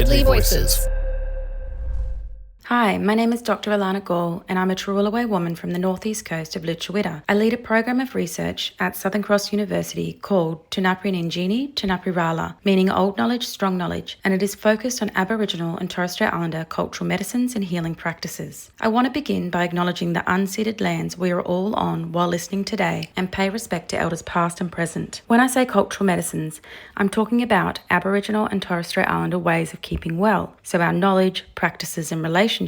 Deadly Voices. Hi, my name is Dr. Alana Gall, and I'm a Toowoomba woman from the northeast coast of Lutruwita. I lead a program of research at Southern Cross University called Tunapi Ninjini Tunapi Rala, meaning old knowledge, strong knowledge, and it is focused on Aboriginal and Torres Strait Islander cultural medicines and healing practices. I want to begin by acknowledging the unceded lands we are all on while listening today and pay respect to elders past and present. When I say cultural medicines, I'm talking about Aboriginal and Torres Strait Islander ways of keeping well, so our knowledge, practices and relationships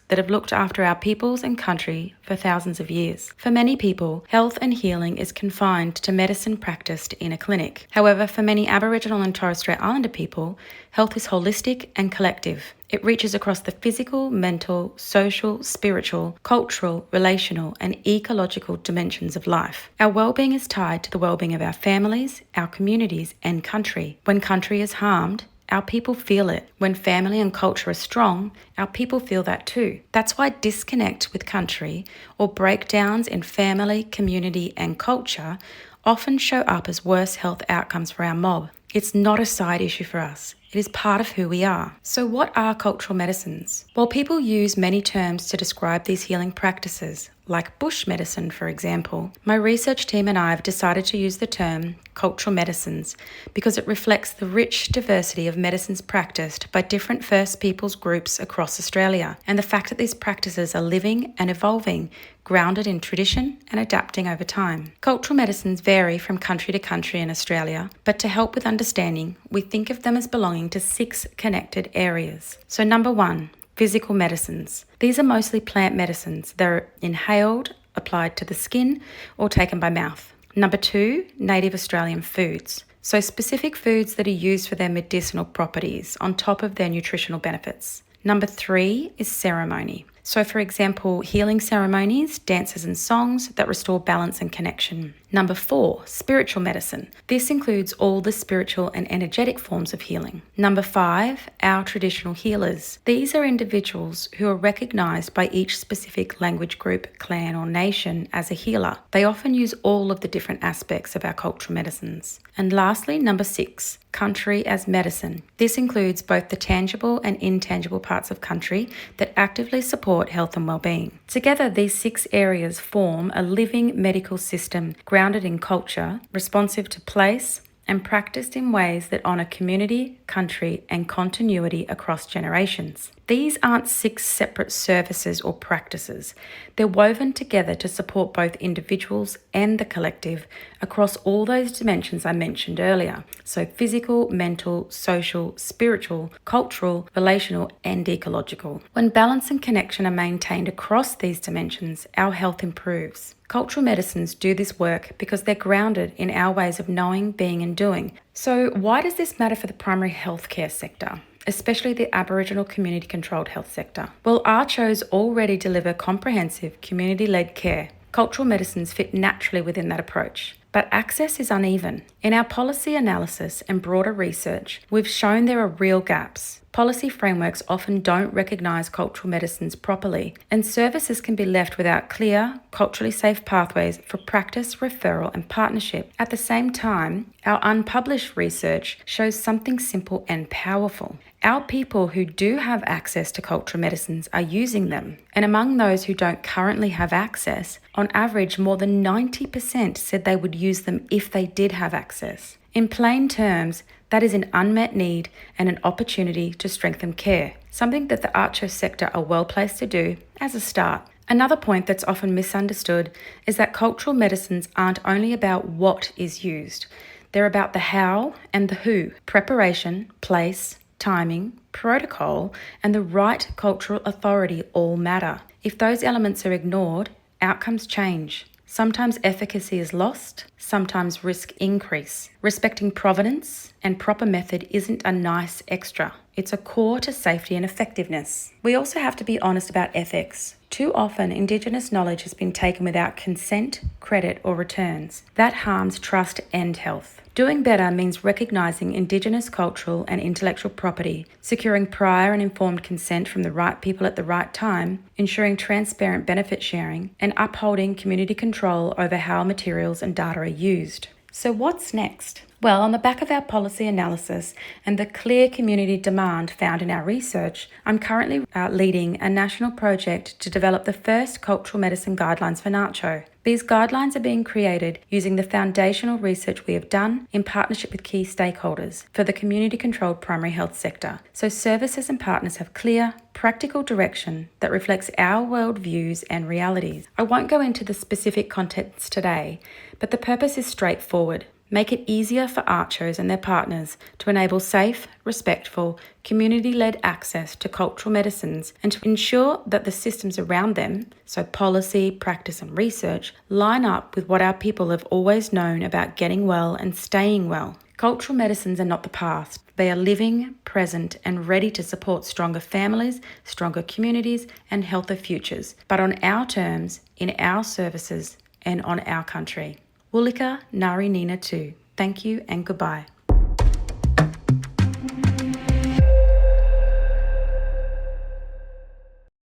that have looked after our peoples and country for thousands of years. For many people, health and healing is confined to medicine practiced in a clinic. However, for many Aboriginal and Torres Strait Islander people, health is holistic and collective. It reaches across the physical, mental, social, spiritual, cultural, relational, and ecological dimensions of life. Our well-being is tied to the well-being of our families, our communities, and country. When country is harmed, our people feel it. When family and culture are strong, our people feel that too. That's why disconnect with country or breakdowns in family, community, and culture often show up as worse health outcomes for our mob. It's not a side issue for us. It is part of who we are. So what are cultural medicines? Well, people use many terms to describe these healing practices, like bush medicine, for example. My research team and I have decided to use the term cultural medicines because it reflects the rich diversity of medicines practiced by different First Peoples groups across Australia, and the fact that these practices are living and evolving, grounded in tradition and adapting over time. Cultural medicines vary from country to country in Australia, but to help with understanding, we think of them as belonging to 6 connected areas. So number 1, physical medicines. These are mostly plant medicines. They're inhaled, applied to the skin, or taken by mouth. Number 2, native Australian foods. So specific foods that are used for their medicinal properties on top of their nutritional benefits. Number 3 is ceremony. So for example, healing ceremonies, dances and songs that restore balance and connection. Number 4, spiritual medicine. This includes all the spiritual and energetic forms of healing. Number 5, our traditional healers. These are individuals who are recognised by each specific language group, clan or nation as a healer. They often use all of the different aspects of our cultural medicines. And lastly, number 6, country as medicine. This includes both the tangible and intangible parts of country that actively support health and well-being. Together, these 6 areas form a living medical system grounded in culture, responsive to place, and practiced in ways that honour community, country, and continuity across generations. These aren't 6 separate services or practices. They're woven together to support both individuals and the collective across all those dimensions I mentioned earlier. So physical, mental, social, spiritual, cultural, relational, and ecological. When balance and connection are maintained across these dimensions, our health improves. Cultural medicines do this work because they're grounded in our ways of knowing, being, and doing. So why does this matter for the primary healthcare sector, especially the Aboriginal community-controlled health sector? Well, NACCHOs already deliver comprehensive community-led care. Cultural medicines fit naturally within that approach. But access is uneven. In our policy analysis and broader research, we've shown there are real gaps. Policy frameworks often don't recognise cultural medicines properly, and services can be left without clear, culturally safe pathways for practice, referral, and partnership. At the same time, our unpublished research shows something simple and powerful. Our people who do have access to cultural medicines are using them, and among those who don't currently have access, on average more than 90% said they would use them if they did have access. In plain terms, that is an unmet need and an opportunity to strengthen care, something that the NACCHO sector are well placed to do as a start. Another point that's often misunderstood is that cultural medicines aren't only about what is used. They're about the how and the who. Preparation, place, timing, protocol, and the right cultural authority all matter. If those elements are ignored, outcomes change. Sometimes efficacy is lost, sometimes risk increase. Respecting provenance and proper method isn't a nice extra. It's a core to safety and effectiveness. We also have to be honest about ethics. Too often, Indigenous knowledge has been taken without consent, credit, or returns. That harms trust and health. Doing better means recognising Indigenous cultural and intellectual property, securing prior and informed consent from the right people at the right time, ensuring transparent benefit sharing, and upholding community control over how materials and data are used. So what's next? Well, on the back of our policy analysis and the clear community demand found in our research, I'm currently leading a national project to develop the first cultural medicine guidelines for NACCHO. These guidelines are being created using the foundational research we have done in partnership with key stakeholders for the community-controlled primary health sector, so services and partners have clear, practical direction that reflects our worldviews and realities. I won't go into the specific contents today, but the purpose is straightforward. Make it easier for ARCHOs and their partners to enable safe, respectful, community-led access to cultural medicines and to ensure that the systems around them, so policy, practice and research, line up with what our people have always known about getting well and staying well. Cultural medicines are not the past. They are living, present and ready to support stronger families, stronger communities and healthier futures, but on our terms, in our services and on our country. Wulika Ngari Nina too. Thank you and goodbye.